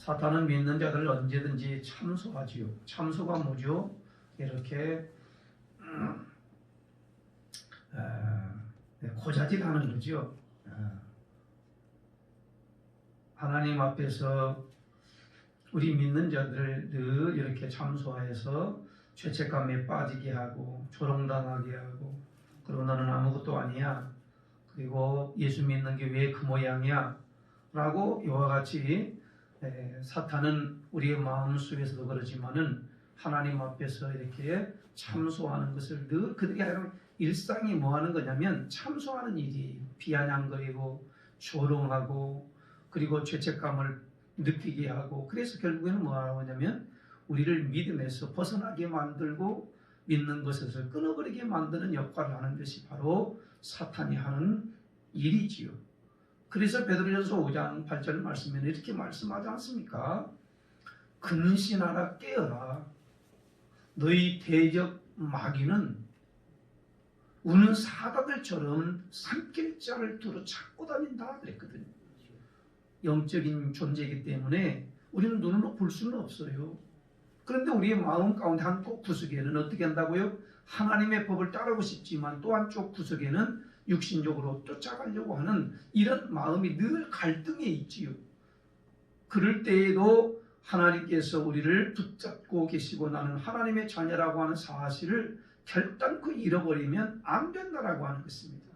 사탄은 믿는 자들을 언제든지 참소하지요. 참소가 뭐죠? 이렇게 고자질하는 거죠. 하나님 앞에서 우리 믿는 자들을 늘 이렇게 참소하여서 죄책감에 빠지게 하고 조롱당하게 하고, 그리고 너는 아무것도 아니야, 그리고 예수 믿는 게 왜 그 모양이야 라고 이와 같이 사탄은 우리의 마음 속에서도 그러지만은 하나님 앞에서 이렇게 참소하는 것을 늘 그들이 일상이 뭐 하는 거냐면 참소하는 일이 비아냥거리고 조롱하고 그리고 죄책감을 느끼게 하고, 그래서 결국에는 뭐 하냐면 우리를 믿음에서 벗어나게 만들고 믿는 것에서 끊어버리게 만드는 역할을 하는 것이 바로 사탄이 하는 일이지요. 그래서 베드로전서 5장 8절 말씀에는 이렇게 말씀하지 않습니까? 근신하라, 깨어라. 너희 대적 마귀는 우는 사자들처럼 산길자를 두루 찾고 다닌다 그랬거든요. 영적인 존재이기 때문에 우리는 눈으로 볼 수는 없어요. 그런데 우리의 마음 가운데 한쪽 구석에는 어떻게 한다고요? 하나님의 법을 따르고 싶지만 또 한쪽 구석에는 육신적으로 쫓아가려고 하는 이런 마음이 늘 갈등에 있지요. 그럴 때에도 하나님께서 우리를 붙잡고 계시고 나는 하나님의 자녀라고 하는 사실을 결단코 잃어버리면 안 된다라고 하는 것입니다.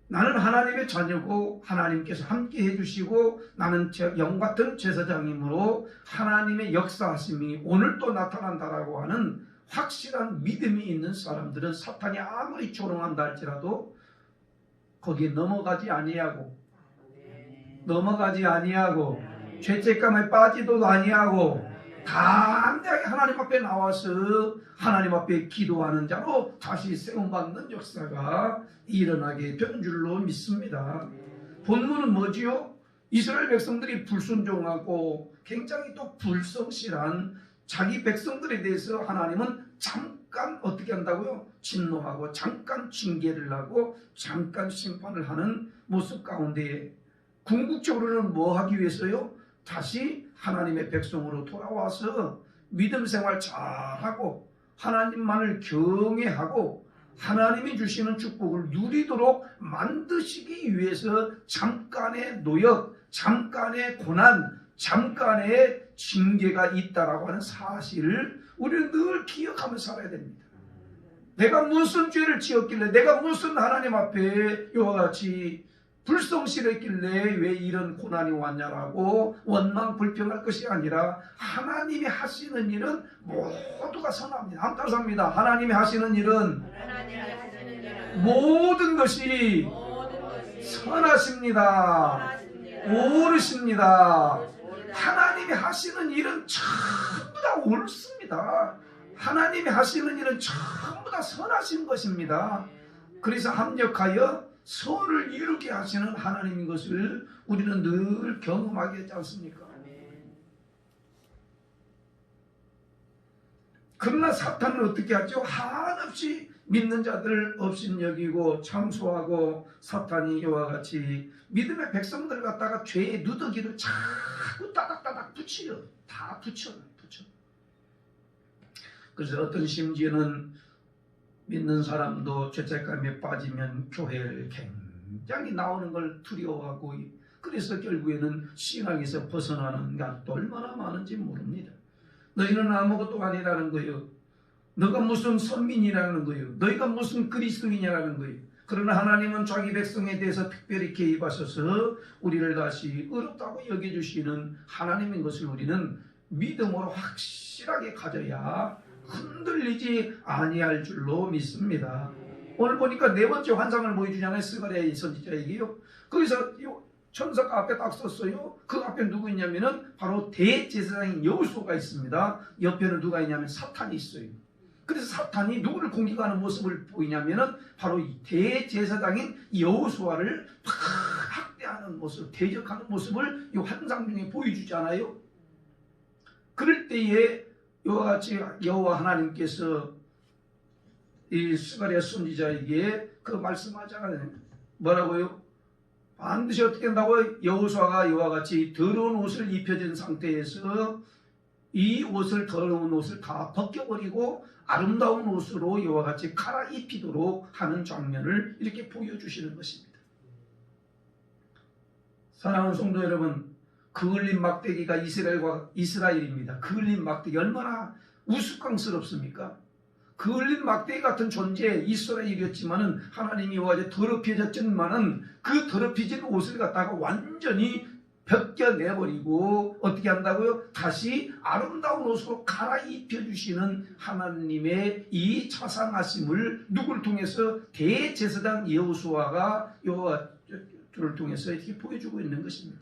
나는 하나님의 자녀고 하나님께서 함께 해주시고 나는 영같은 제사장이므로 하나님의 역사하심이 오늘 또 나타난다라고 하는 확실한 믿음이 있는 사람들은 사탄이 아무리 조롱한다 할지라도 거기에 넘어가지 아니하고 죄책감에 빠지도 아니하고 담대하게 하나님 앞에 나와서 하나님 앞에 기도하는 자로 다시 세움받는 역사가 일어나게 되는 줄로 믿습니다. 본문은 뭐지요? 이스라엘 백성들이 불순종하고 굉장히 또 불성실한 자기 백성들에 대해서 하나님은 잠깐 어떻게 한다고요? 진노하고 잠깐 징계를 하고 잠깐 심판을 하는 모습 가운데 궁극적으로는 뭐 하기 위해서요? 다시 하나님의 백성으로 돌아와서 믿음 생활 잘하고 하나님만을 경외하고 하나님이 주시는 축복을 누리도록 만드시기 위해서 잠깐의 노역, 잠깐의 고난, 잠깐의 징계가 있다라고 하는 사실을 우리는 늘 기억하면서 살아야 됩니다. 내가 무슨 죄를 지었길래, 내가 무슨 하나님 앞에 이와 같이 불성실했길래 왜 이런 고난이 왔냐라고 원망 불평할 것이 아니라 하나님이 하시는 일은 모두가 선합니다. 감사합니다. 하나님이 하시는 일은 모든 것이 선하십니다. 옳으십니다. 하나님이 하시는 일은 전부 다 옳습니다. 하나님이 하시는 일은 전부 다 선하신 것입니다. 그래서 합력하여 선을 이루게 하시는 하나님인 것을 우리는 늘 경험하게 되지 않습니까? 그러나 사탄은 어떻게 하죠? 한없이 믿는 자들을 업신여기고 참소하고 사탄이 이와 같이 믿음의 백성들을 갖다가 죄의 누더기를 자꾸 따닥따닥 붙여요. 다 붙여. 그래서 어떤 심지어는 믿는 사람도 죄책감에 빠지면 교회를 굉장히 나오는 걸 두려워하고, 그래서 결국에는 신앙에서 벗어나는 것도 얼마나 많은지 모릅니다. 너희는 아무것도 아니라는 거예요. 너가 무슨 선민이라는 거예요. 너희가 무슨 그리스도인이라는 거예요. 그러나 하나님은 자기 백성에 대해서 특별히 개입하셔서 우리를 다시 의롭다고 여겨주시는 하나님인 것을 우리는 믿음으로 확실하게 가져야 흔들리지 아니할 줄로 믿습니다. 오늘 보니까 네 번째 환상을 보여주잖아요. 스가랴의 선지자에게요. 거기서 천사가 앞에 딱 썼어요. 그 앞에 누구 있냐면은 바로 대제사장인 여호수아가 있습니다. 옆에는 누가 있냐면 사탄이 있어요. 그래서 사탄이 누구를 공격하는 모습을 보이냐면은 바로 이 대제사장인 여호수아를 막 학대하는 모습, 대적하는 모습을 이 환상 중에 보여주잖아요. 그럴 때에 이와 같이 여호와 하나님께서 이 스가랴 선지자에게 그 말씀하잖아요. 뭐라고요? 반드시 어떻게 한다고? 여호수아가 이와 같이 더러운 옷을 입혀진 상태에서 이 옷을, 더러운 옷을 다 벗겨버리고 아름다운 옷으로 이와 같이 갈아입히도록 하는 장면을 이렇게 보여주시는 것입니다. 사랑하는 성도 여러분, 그을린 막대기가 이스라엘입니다. 그을린 막대기 얼마나 우스꽝스럽습니까? 그을린 막대기 같은 존재 이스라엘이었지만은 하나님이 와서 더럽혀졌지만은 그 더럽혀진 옷을 갖다가 완전히 벗겨내버리고 어떻게 한다고요? 다시 아름다운 옷으로 갈아입혀 주시는 하나님의 이 자상하심을 누굴 통해서? 대제사장 여호수아가 여호와를 통해서 이렇게 보여주고 있는 것입니다.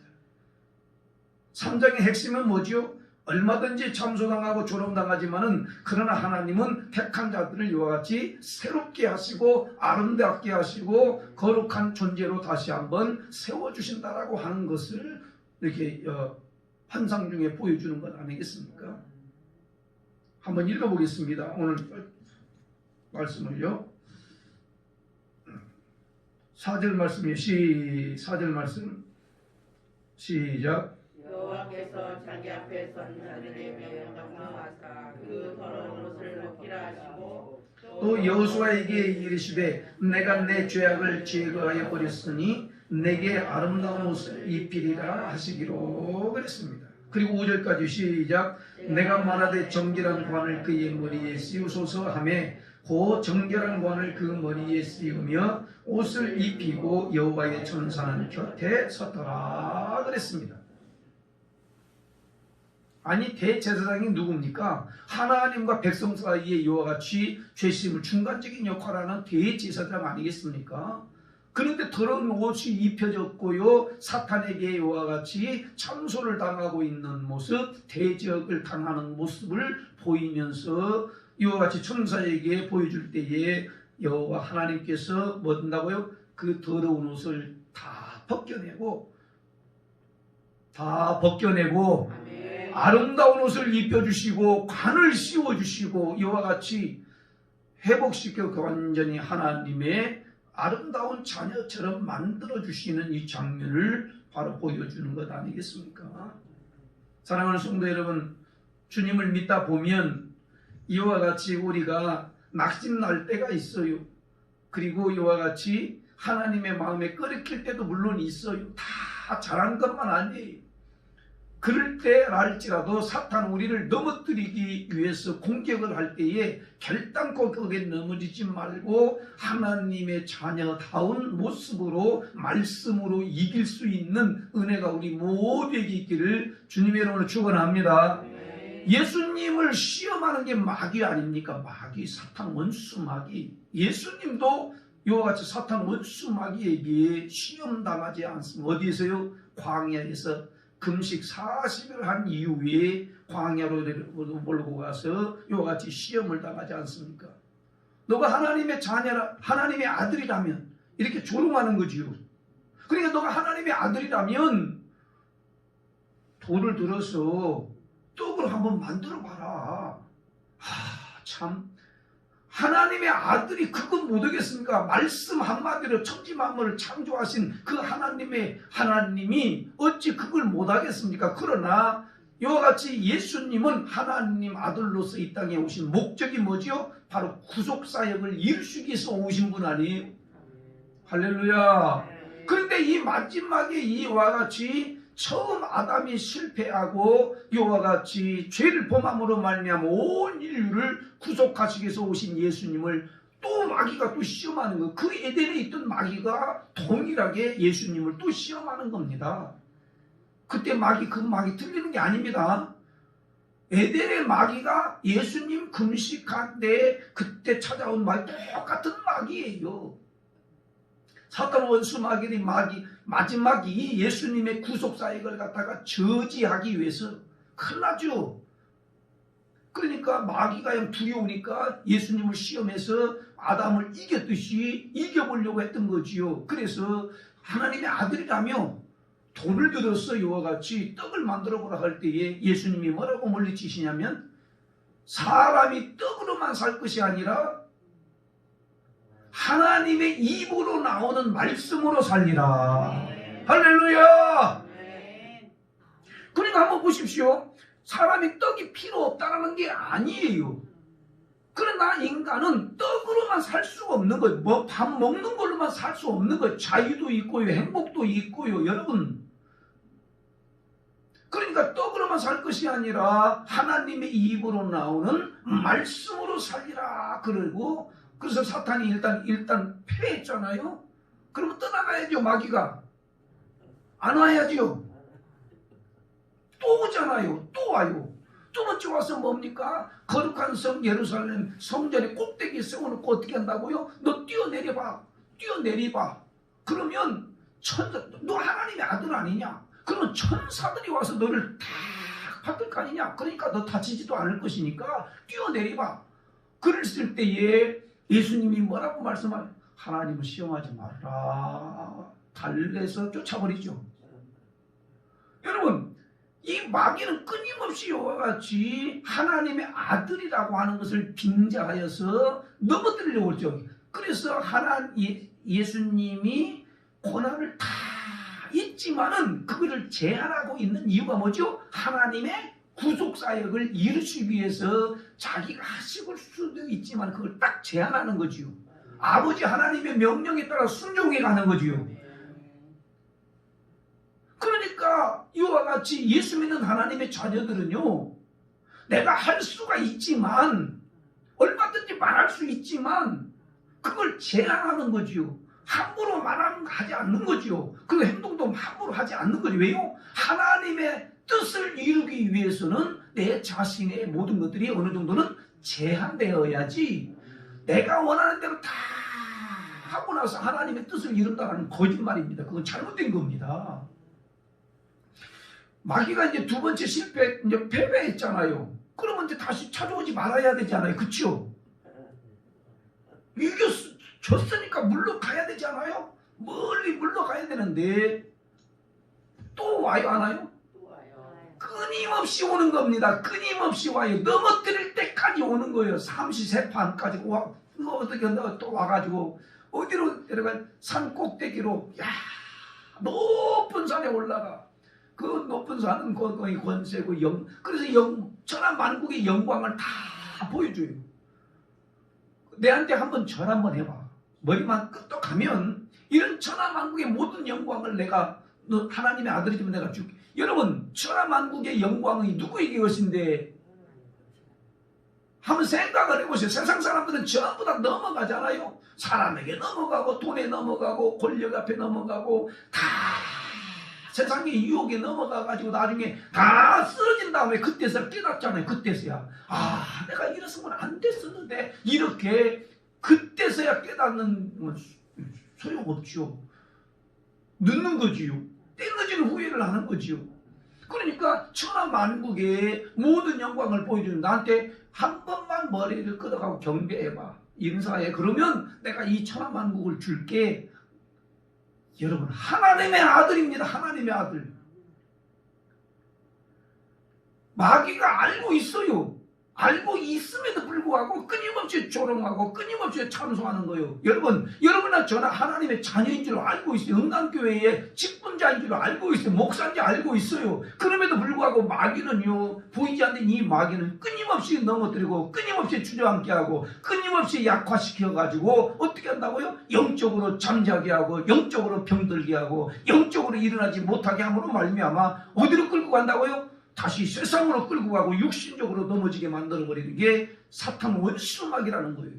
3장의 핵심은 뭐지요? 얼마든지 참소당하고 조롱당하지만은 그러나 하나님은 택한 자들을 이와 같이 새롭게 하시고 아름답게 하시고 거룩한 존재로 다시 한번 세워주신다라고 하는 것을 이렇게 환상 중에 보여주는 것 아니겠습니까? 한번 읽어보겠습니다. 오늘 말씀을요. 4절 말씀이요. 4절 말씀 시작. 여호와께서 자기 앞에 선 자들의 명령하사 그 더러운 옷을 벗기라 하시고 또 여호수아에게 이르시되 내가 내 죄악을 제거하여 버렸으니 내게 아름다운 옷을 입히리라 하시기로 그랬습니다. 그리고 5절까지 시작. 내가 말하되 정결한 관을 그의 머리에 씌우소서 하며 그 정결한 관을 그 머리에 씌우며 옷을 입히고 여호와의 천사는 곁에 섰더라 그랬습니다. 아니 대제사장이 누굽니까? 하나님과 백성 사이에 이와 같이 죄심을 중간적인 역할을 하는 대제사장 아니겠습니까? 그런데 더러운 옷이 입혀졌고요, 사탄에게 이와 같이 참소를 당하고 있는 모습, 대적을 당하는 모습을 보이면서 이와 같이 천사에게 보여줄 때에 여호와 하나님께서 뭐 한다고요? 그 더러운 옷을 다 벗겨내고 아름다운 옷을 입혀주시고 관을 씌워주시고 이와 같이 회복시켜 완전히 하나님의 아름다운 자녀처럼 만들어주시는 이 장면을 바로 보여주는 것 아니겠습니까? 사랑하는 성도 여러분, 주님을 믿다 보면 이와 같이 우리가 낙심날 때가 있어요. 그리고 이와 같이 하나님의 마음에 끓이킬 때도 물론 있어요. 다 잘한 것만 아니에요. 그럴 때랄지라도 사탄은 우리를 넘어뜨리기 위해서 공격을 할 때에 결단코 거기에 넘어지지 말고 하나님의 자녀다운 모습으로 말씀으로 이길 수 있는 은혜가 우리 모두에게 있기를 주님의 이름으로 축원합니다. 예수님을 시험하는 게 마귀 아닙니까? 마귀, 사탄 원수 마귀. 예수님도 이와 같이 사탄 원수 마귀에게 시험당하지 않습니다. 어디에서요? 광야에서 금식 40일 한 이후에 광야로 몰고 가서 이와 같이 시험을 당하지 않습니까? 너가 하나님의 자녀라, 하나님의 아들이라면 이렇게 조롱하는 거지요. 그러니까 너가 하나님의 아들이라면 돌을 들어서 떡을 한번 만들어 봐라. 참 하나님의 아들이 그건 못하겠습니까? 말씀 한마디로 천지만물을 창조하신 그 하나님이 어찌 그걸 못하겠습니까? 그러나 이와 같이 예수님은 하나님 아들로서 이 땅에 오신 목적이 뭐지요? 바로 구속사역을 이루시기 위해서 오신 분 아니에요? 할렐루야. 그런데 이 마지막에 이와 같이 처음 아담이 실패하고 이와 같이 죄를 범함으로 말미암아 온 인류를 구속하시기 위해서 오신 예수님을 또 마귀가 또 시험하는 거예요. 그 에덴에 있던 마귀가 동일하게 예수님을 또 시험하는 겁니다. 그때 그 마귀 틀리는 게 아닙니다. 에덴의 마귀가 예수님 금식한데 그때 찾아온 마귀 똑같은 마귀예요. 사탄 원수 마귀의 마지막이 예수님의 구속사역을 갖다가 저지하기 위해서 큰일 나죠. 그러니까 마귀가 두려우니까 예수님을 시험해서 아담을 이겼듯이 이겨보려고 했던 거지요. 그래서 하나님의 아들이라며 돈을 들어서 이와 같이 떡을 만들어 보라 할 때에 예수님이 뭐라고 물리치시냐면 사람이 떡으로만 살 것이 아니라 하나님의 입으로 나오는 말씀으로 살리라. 할렐루야. 아멘. 그러니까 한번 보십시오. 사람이 떡이 필요 없다는 게 아니에요. 그러나 인간은 떡으로만 살 수가 없는 거예요. 뭐 밥 먹는 걸로만 살 수 없는 거예요. 자유도 있고요, 행복도 있고요, 여러분. 그러니까 떡으로만 살 것이 아니라 하나님의 입으로 나오는 말씀으로 살리라 그러고, 그래서 사탄이 일단 패했잖아요. 그러면 떠나가야죠. 마귀가 안 와야죠. 또 오잖아요. 또 와요. 두 번째 와서 뭡니까? 거룩한 성 예루살렘 성전에 꼭대기에 세워놓고 어떻게 한다고요? 너 뛰어내려봐. 뛰어내려봐. 그러면 너 하나님의 아들 아니냐? 그러면 천사들이 와서 너를 다 받을 거 아니냐? 그러니까 너 다치지도 않을 것이니까 뛰어내려봐. 그랬을 때에 예수님이 뭐라고 말씀하세요? 하나님을 시험하지 말라. 달래서 쫓아버리죠. 여러분, 이 마귀는 끊임없이 이와 같이 하나님의 아들이라고 하는 것을 빙자하여서 넘어뜨리려고 했죠. 그래서 예수님이 고난을 다 있지만은 그거를 제한하고 있는 이유가 뭐죠? 하나님의 구속사역을 이루시기 위해서 자기가 하실 수도 있지만 그걸 딱 제한하는 거지요. 아버지 하나님의 명령에 따라 순종해 가는 거지요. 그러니까 이와 같이 예수 믿는 하나님의 자녀들은요, 내가 할 수가 있지만, 얼마든지 말할 수 있지만 그걸 제한하는 거지요. 함부로 하지 않는 거지요. 그 행동도 함부로 하지 않는 거죠. 왜요? 하나님의 뜻을 이루기 위해서는 내 자신의 모든 것들이 어느 정도는 제한되어야지, 내가 원하는 대로 다 하고 나서 하나님의 뜻을 이룬다는 거짓말입니다. 그건 잘못된 겁니다. 마귀가 이제 두 번째 이제 패배했잖아요. 그러면 이제 다시 찾아오지 말아야 되잖아요. 그쵸? 졌으니까 물러가야 되잖아요. 멀리 물러가야 되는데 또 와요, 안 와요? 또 와요. 끊임없이 오는 겁니다. 끊임없이 와요. 넘어뜨릴 때까지 오는 거예요. 삼시세판까지 어떻게 한다고 또 와가지고 어디로 내려가? 산 꼭대기로, 야, 높은 산에 올라가. 그 높은 산은 거기 권세고 그래서 천하만국의 영광을 다 보여줘요. 내한테 한번 절 한번 해봐. 머리만 끄떡하면 이런 천하만국의 모든 영광을 너 하나님의 아들이지만 내가 줄게. 여러분, 천하만국의 영광이 누구에게 것인데? 한번 생각을 해보세요. 세상 사람들은 전부 다 넘어가잖아요. 사람에게 넘어가고 돈에 넘어가고 권력 앞에 넘어가고 다 세상의 유혹에 넘어가가지고 나중에 다 쓰러진 다음에 그때서 깨닫잖아요. 그때서야 내가 이랬으면 안 됐었는데, 이렇게 그때서야 깨닫는 건 소용없죠. 늦는 거지요. 때늦은 후회를 하는 거지요. 그러니까 천하만국의 모든 영광을 보여주는, 나한테 한 번만 머리를 끄덕하고 경배해봐, 인사해. 그러면 내가 이 천하만국을 줄게. 여러분, 하나님의 아들입니다. 하나님의 아들. 마귀가 알고 있어요. 알고 있음에도 불구하고 끊임없이 조롱하고 끊임없이 참소하는 거예요. 여러분이나 저나 하나님의 자녀인 줄 알고 있어요. 응답교회의 직분자인 줄 알고 있어요. 목사인지 알고 있어요. 그럼에도 불구하고 마귀는요, 보이지 않는 이 마귀는 끊임없이 넘어뜨리고 끊임없이 주저앉게 하고 끊임없이 약화시켜가지고 어떻게 한다고요? 영적으로 잠자게 하고 영적으로 병들게 하고 영적으로 일어나지 못하게 함으로 말미암아 어디로 끌고 간다고요? 다시 세상으로 끌고 가고 육신적으로 넘어지게 만들어버리는 게 사탄 원수막이라는 거예요.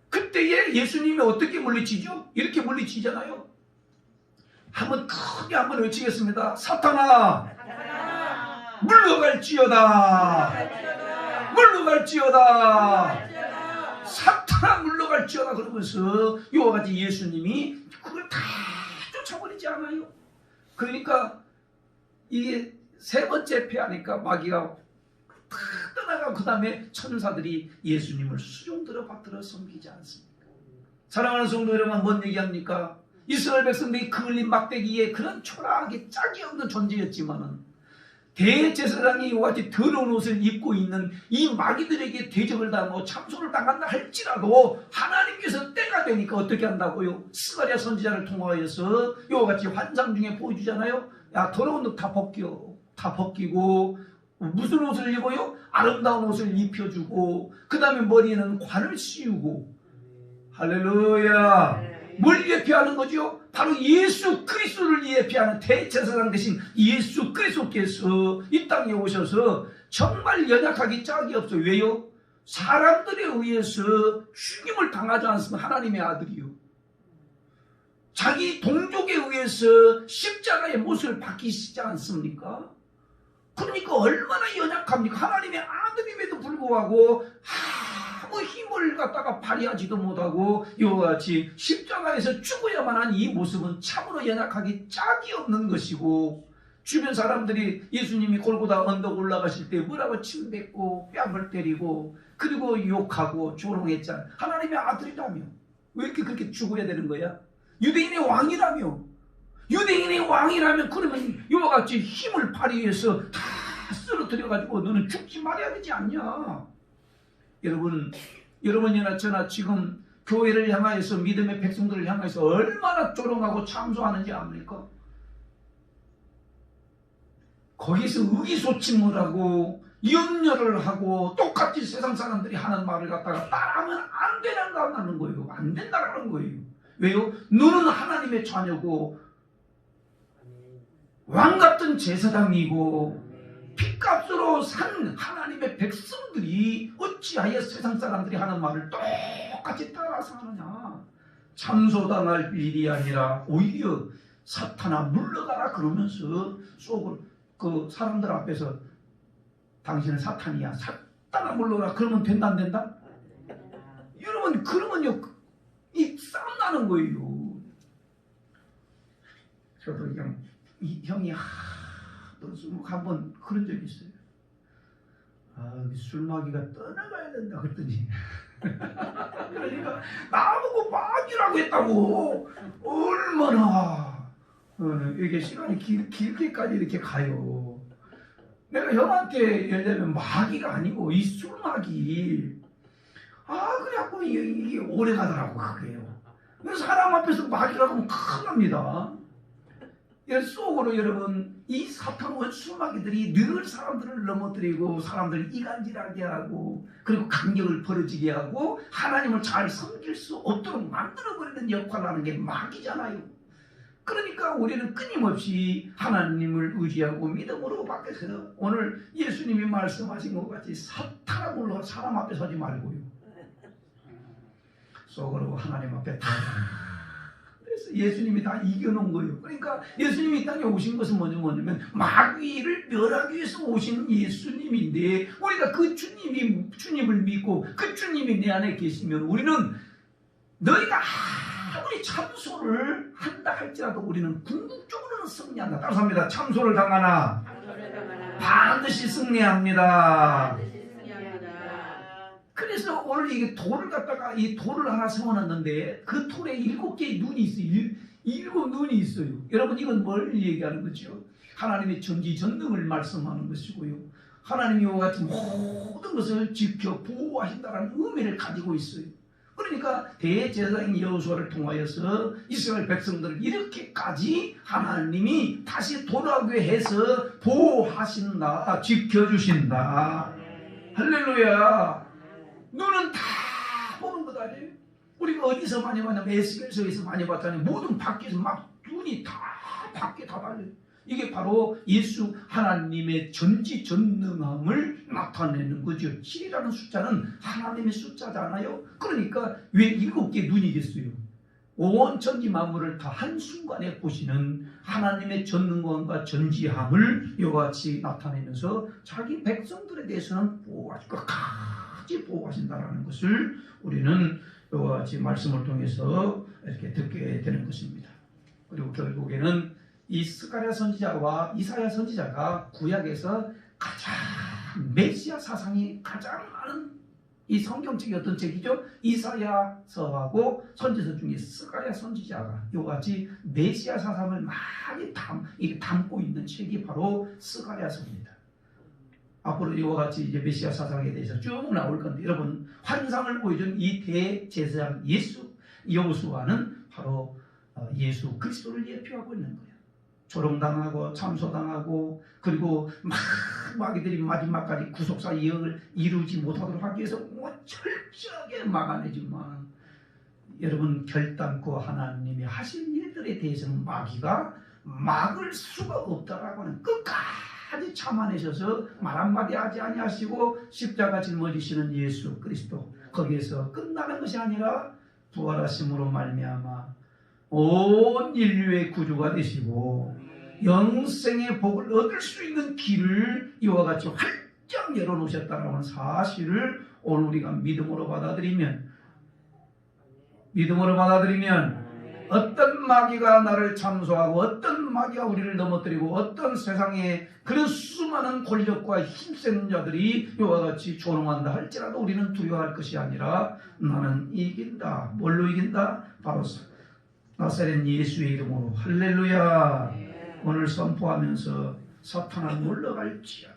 그때에 예수님이 어떻게 물리치죠? 이렇게 물리치잖아요. 크게 한번 외치겠습니다. 사탄아, 물러갈지어다. 물러갈지어다. 사탄아, 물러갈지어다. 그러면서 이와 같이 예수님이 그걸 다 쫓아버리지 않아요. 그러니까 이게 세 번째 패하니까 마귀가 다 떠나가고 그 다음에 천사들이 예수님을 수종들어 받들어 섬기지 않습니까? 사랑하는 성도 여러분, 뭔 얘기합니까? 이스라엘 백성들이 그을린 막대기에 그런 초라하게 짝이 없는 존재였지만은 대제사장이 이와 같이 더러운 옷을 입고 있는 이 마귀들에게 대적을 당하고 참소를 당한다 할지라도 하나님께서 때가 되니까 어떻게 한다고요? 스가랴 선지자를 통하여서 이와 같이 환상 중에 보여주잖아요. 야, 더러운 옷 다 벗겨. 다 벗기고 무슨 옷을 입어요? 아름다운 옷을 입혀주고 그 다음에 머리에는 관을 씌우고. 할렐루야. 뭘 예표하는 거죠? 바로 예수 그리스도를 예표하는 대제사장 대신 예수 그리스도께서 이 땅에 오셔서 정말 연약하기 짝이 없어요. 왜요? 사람들에 의해서 죽임을 당하지 않으면 하나님의 아들이요. 자기 동족에 의해서 십자가의 못을 박히시지 않습니까? 그러니까 얼마나 연약합니까? 하나님의 아들임에도 불구하고 아무 힘을 갖다가 발휘하지도 못하고 이와 같이 십자가에서 죽어야만 한 이 모습은 참으로 연약하기 짝이 없는 것이고, 주변 사람들이 예수님이 골고다 언덕 올라가실 때 뭐라고 침뱉고 뺨을 때리고 그리고 욕하고 조롱했잖아. 하나님의 아들이라며 왜 이렇게 그렇게 죽어야 되는 거야? 유대인의 왕이라며. 유대인의 왕이라면 그러면 이와 같이 힘을 발휘해서 다 쓰러뜨려가지고 너는 죽지 말아야 되지 않냐? 여러분이나 저나 지금 교회를 향하여서 믿음의 백성들을 향해서 얼마나 조롱하고 참소하는지 압니까? 거기서 의기소침을 하고 염려를 하고 똑같이 세상 사람들이 하는 말을 갖다가 따라하면 안 된다는 거예요. 안 된다는 거예요. 왜요? 너는 하나님의 자녀고 왕같은 제사장이고 핏값으로 산 하나님의 백성들이 어찌하여 세상 사람들이 하는 말을 똑같이 따라서 하느냐? 참소당할 일이 아니라 오히려 사탄아 물러가라 그러면서 속으로 그 사람들 앞에서 당신은 사탄이야, 사탄아 물러가라 그러면 된다 안 된다? 여러분 그러면요 이 싸움 나는 거예요. 저도 그냥 이 형이 한번 그런 적이 있어요. 술마귀가 떠나가야 된다 그랬더니 그러니까 나보고 마귀라고 했다고. 얼마나 이게 시간이 길게까지 이렇게 가요. 내가 형한테 예를 들면 마귀가 아니고 이 술마귀. 그래갖고 이게 오래 가더라고 그게요. 사람 앞에서 마귀라고 하면 큰일 납니다. 속으로 여러분 이 사탄과 수마귀들이 늘 사람들을 넘어뜨리고 사람들을 이간질하게 하고 그리고 간격을 벌어지게 하고 하나님을 잘 섬길 수 없도록 만들어버리는 역할을 하는 게 마귀잖아요. 그러니까 우리는 끊임없이 하나님을 의지하고 믿음으로 밖에서 오늘 예수님이 말씀하신 것 같이 사탄으로 사람 앞에 서지 말고요. 속으로 하나님 앞에 다. 그래서 예수님이 다 이겨놓은 거예요. 그러니까 예수님이 이 땅에 오신 것은 뭐냐면 마귀를 멸하기 위해서 오신 예수님인데 우리가 그 주님을 믿고 그 주님이 내 안에 계시면 우리는 너희가 아무리 참소를 한다 할지라도 우리는 궁극적으로는 승리한다. 따라서 합니다. 참소를 당하나 반드시 승리합니다. 그래서 오늘 이게 돌을 갖다가 이 돌을 하나 세워놨는데 그 돌에 7개의 눈이 있어요. 7 눈이 있어요. 여러분 이건 뭘 얘기하는 거죠? 하나님의 전지전능을 말씀하는 것이고요. 하나님이 이와 같은 모든 것을 지켜 보호하신다는 의미를 가지고 있어요. 그러니까 대제사장인 여호수아를 통하여서 이스라엘 백성들을 이렇게까지 하나님이 다시 돌아오게 해서 보호하신다, 지켜주신다. 할렐루야. 눈은 다 보는 것 아니에요? 우리가 어디서 많이 봤냐면 에스겔서에서 많이 봤잖아요. 모든 밖에서 막 눈이 다 밖에 다 달려요. 이게 바로 예수 하나님의 전지전능함을 나타내는 거죠. 7이라는 숫자는 하나님의 숫자잖아요. 그러니까 왜 7개 눈이겠어요? 온 전지 만물을 다 한순간에 보시는 하나님의 전능감과 전지함을 이와 같이 나타내면서 자기 백성들에 대해서는 보호하시고 끝까지 보호하신다는 것을 우리는 이와 같이 말씀을 통해서 이렇게 듣게 되는 것입니다. 그리고 결국에는 이 스가랴 선지자와 이사야 선지자가 구약에서 가장 메시아 사상이 가장 많은 이 성경책이 어떤 책이죠? 이사야서하고 선지서 중에 스가랴 선지자가 이와 같이 메시아 사상을 많이 담고 있는 책이 바로 스가랴서입니다. 앞으로 이와 같이 이제 메시아 사상에 대해서 쭉 나올 건데, 여러분 환상을 보여준 이 대제사장 여호수아는 바로 예수 그리스도를 예표하고 있는 거예요. 조롱당하고 참소당하고, 그리고 마귀들이 마지막까지 구속사 예언을 이루지 못하도록 하기 위해서 철저하게 막아내지만, 여러분 결단코 하나님이 하신 일들에 대해서는 마귀가 막을 수가 없다라고 하는, 끝까지 참아내셔서 말 한마디 하지 아니하시고 십자가 짊어지시는 예수 그리스도, 거기에서 끝나는 것이 아니라 부활하심으로 말미암아 온 인류의 구주가 되시고 영생의 복을 얻을 수 있는 길을 이와 같이 활짝 열어놓으셨다는 사실을 오늘 우리가 믿음으로 받아들이면 어떤 마귀가 나를 참소하고 어떤 마귀가 우리를 넘어뜨리고 어떤 세상에 그런 수많은 권력과 힘센 자들이 이와 같이 조롱한다 할지라도 우리는 두려워할 것이 아니라 나는 이긴다. 뭘로 이긴다? 바로 나사렛 예수의 이름으로. 할렐루야. 오늘 선포하면서 사탄아 물러갈지어다.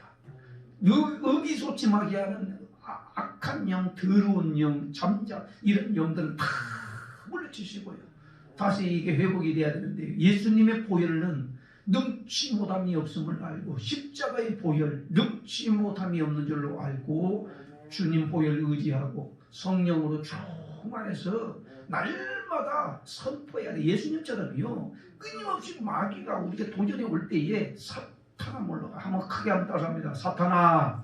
의기소침하게 하는 악한 영, 더러운 영, 잠자 이런 영들은 다 물리치시고요. 다시 이게 회복이 돼야 되는데, 예수님의 보혈은 능치 못함이 없음을 알고 십자가의 보혈 능치 못함이 없는 줄로 알고 주님 보혈 의지하고 성령으로 충만해서 날마다 선포해야 돼. 예수님처럼요 끊임없이 마귀가 우리가 도전에 올 때에 사탄아 물러가. 한번 크게 한번 따서 합니다. 사탄아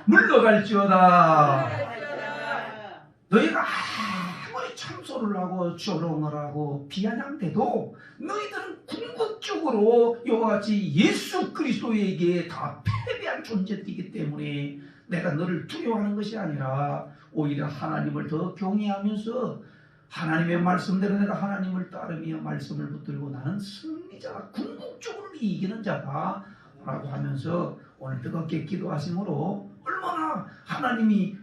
물러갈지어다. 너희가 아무리 참소를 하고 조롱을 하고 비아냥대도 너희들은 궁극적으로 이와 같이 예수 그리스도에게 다 패배한 존재이기 때문에 내가 너를 두려워하는 것이 아니라 오히려 하나님을 더 경외하면서 하나님의 말씀대로 내가 하나님을 따르며 말씀을 붙들고 나는 승리자다, 궁극적으로 이기는 자다 라고 하면서 오늘 뜨겁게 기도하심으로 얼마나 하나님이